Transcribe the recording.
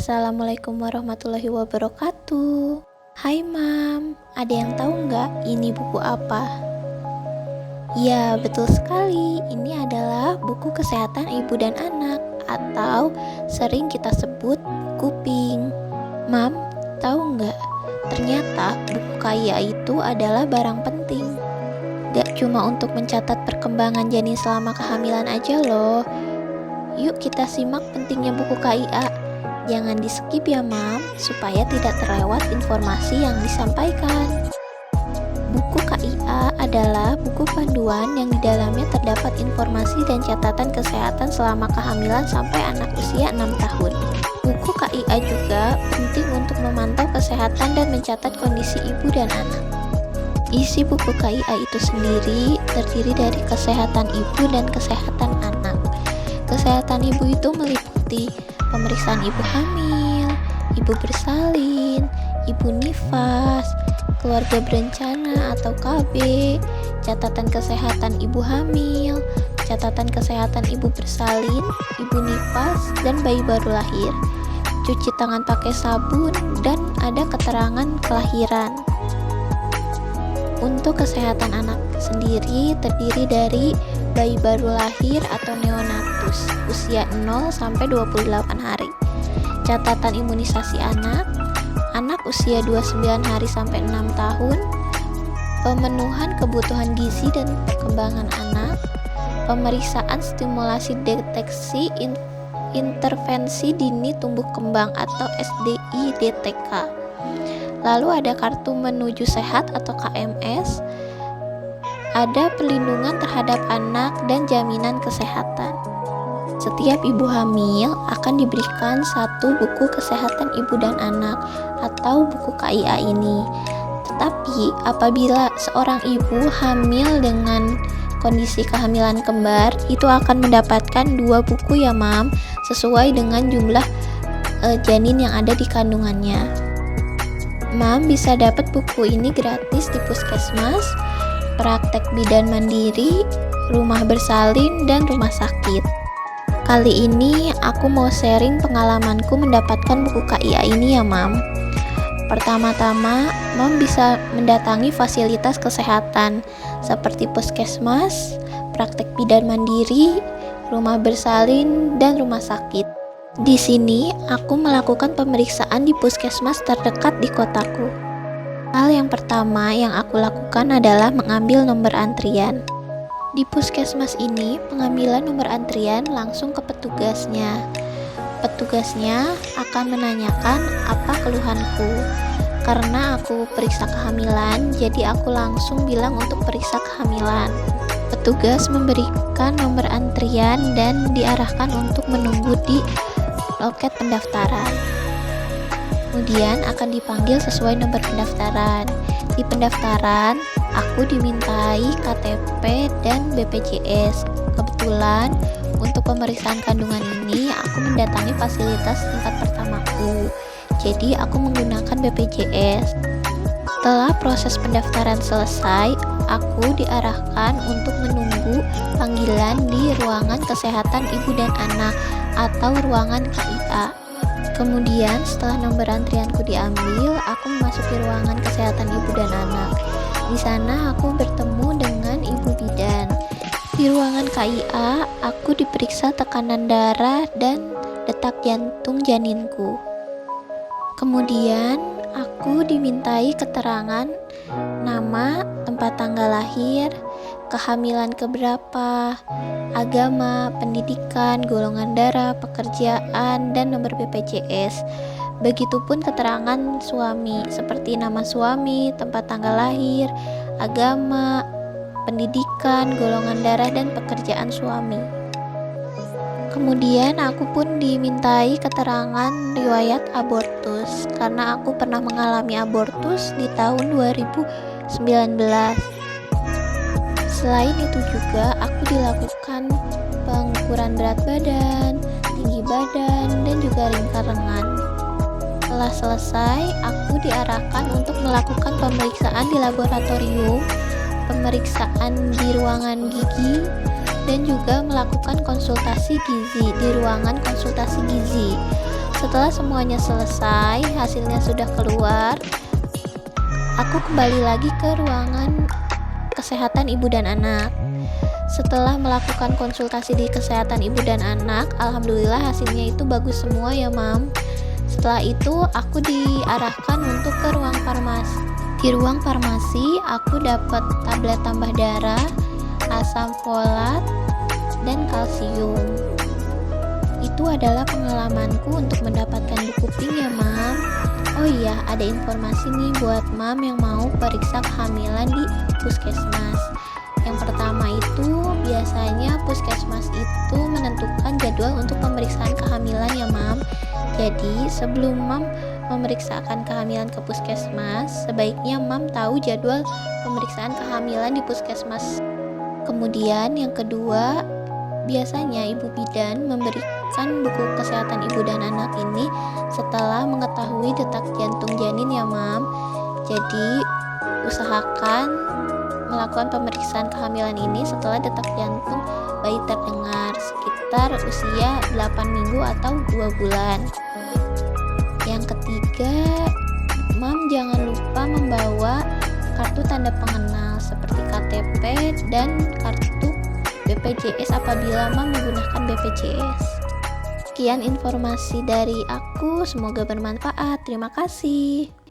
Assalamualaikum warahmatullahi wabarakatuh. Hai Mam, ada yang tahu nggak ini buku apa? Ya, betul sekali. Ini adalah buku kesehatan ibu dan anak atau sering kita sebut kuping. Mam, tahu nggak? Ternyata buku KIA itu adalah barang penting. Gak cuma untuk mencatat perkembangan janin selama kehamilan aja loh. Yuk kita simak pentingnya buku KIA. Jangan di skip ya Mam, supaya tidak terlewat informasi yang disampaikan. Buku KIA adalah buku panduan yang di dalamnya terdapat informasi dan catatan kesehatan selama kehamilan sampai anak usia 6 tahun. Buku KIA juga penting untuk memantau kesehatan dan mencatat kondisi ibu dan anak. Isi buku KIA itu sendiri terdiri dari kesehatan ibu dan kesehatan anak. Kesehatan ibu itu meliputi pemeriksaan ibu hamil, ibu bersalin, ibu nifas, keluarga berencana atau KB, catatan kesehatan ibu hamil, catatan kesehatan ibu bersalin, ibu nifas, dan bayi baru lahir, cuci tangan pakai sabun, dan ada keterangan kelahiran. Untuk kesehatan anak sendiri terdiri dari bayi baru lahir atau neonatus usia 0 sampai 28 hari. Catatan imunisasi anak, anak usia 29 hari sampai 6 tahun, pemenuhan kebutuhan gizi dan perkembangan anak, pemeriksaan stimulasi deteksi intervensi dini tumbuh kembang atau SDI-DTK. Lalu ada kartu menuju sehat atau KMS, ada perlindungan terhadap anak dan jaminan kesehatan. Setiap ibu hamil akan diberikan satu buku kesehatan ibu dan anak atau buku KIA ini. Tetapi apabila seorang ibu hamil dengan kondisi kehamilan kembar, itu akan mendapatkan 2 buku ya Mam, sesuai dengan jumlah janin yang ada di kandungannya. Mam bisa dapat buku ini gratis di puskesmas, praktek bidan mandiri, rumah bersalin, dan rumah sakit. Kali ini aku mau sharing pengalamanku mendapatkan buku KIA ini ya Mam. Pertama-tama, Mam bisa mendatangi fasilitas kesehatan seperti puskesmas, praktek bidan mandiri, rumah bersalin, dan rumah sakit. Di sini, aku melakukan pemeriksaan di puskesmas terdekat di kotaku. Hal yang pertama yang aku lakukan adalah mengambil nomor antrian. Di puskesmas ini, pengambilan nomor antrian langsung ke petugasnya. Petugasnya akan menanyakan apa keluhanku. Karena aku periksa kehamilan, jadi aku langsung bilang untuk periksa kehamilan. Petugas memberikan nomor antrian dan diarahkan untuk menunggu di loket pendaftaran. Kemudian akan dipanggil sesuai nomor pendaftaran. Di pendaftaran, aku dimintai KTP dan BPJS. Kebetulan, untuk pemeriksaan kandungan ini, aku mendatangi fasilitas tingkat pertamaku. Jadi, aku menggunakan BPJS. Setelah proses pendaftaran selesai, aku diarahkan untuk menunggu panggilan di ruangan kesehatan ibu dan anak atau ruangan KIA. Kemudian setelah nomor antrianku diambil, aku memasuki ruangan kesehatan ibu dan anak. Di sana aku bertemu dengan ibu bidan. Di ruangan KIA, aku diperiksa tekanan darah dan detak jantung janinku. Kemudian aku dimintai keterangan nama, tempat tanggal lahir, kehamilan keberapa, agama, pendidikan, golongan darah, pekerjaan, dan nomor BPJS. Begitupun keterangan suami, seperti nama suami, tempat tanggal lahir, agama, pendidikan, golongan darah, dan pekerjaan suami. Kemudian aku pun dimintai keterangan riwayat abortus, karena aku pernah mengalami abortus di tahun 2019. Selain itu juga aku dilakukan pengukuran berat badan, tinggi badan, dan juga lingkar lengan. Setelah selesai, aku diarahkan untuk melakukan pemeriksaan di laboratorium, pemeriksaan di ruangan gigi, dan juga melakukan konsultasi gizi di ruangan konsultasi gizi. Setelah semuanya selesai, hasilnya sudah keluar, aku kembali lagi ke ruangan kesehatan ibu dan anak. Setelah melakukan konsultasi di kesehatan ibu dan anak, alhamdulillah hasilnya itu bagus semua ya mam. Setelah itu aku diarahkan untuk ke ruang farmasi. Di ruang farmasi aku dapat tablet tambah darah, asam folat, dan kalsium. Itu adalah pengalamanku untuk mendapatkan buku pink ya mam. Oh iya, ada informasi nih buat mam yang mau periksa kehamilan di puskesmas. Yang pertama itu biasanya puskesmas itu menentukan jadwal untuk pemeriksaan kehamilan ya mam. Jadi sebelum mam memeriksakan kehamilan ke puskesmas, sebaiknya mam tahu jadwal pemeriksaan kehamilan di puskesmas. Kemudian yang kedua, biasanya ibu bidan memberikan buku kesehatan ibu dan anak ini setelah mengetahui detak jantung janin ya mam. Jadi usahakan melakukan pemeriksaan kehamilan ini setelah detak jantung bayi terdengar sekitar usia 8 minggu atau 2 bulan. Yang ketiga, mam jangan lupa membawa kartu tanda pengenal seperti KTP dan kartu BPJS apabila mam menggunakan BPJS. Sekian informasi dari aku, semoga bermanfaat. Terima kasih.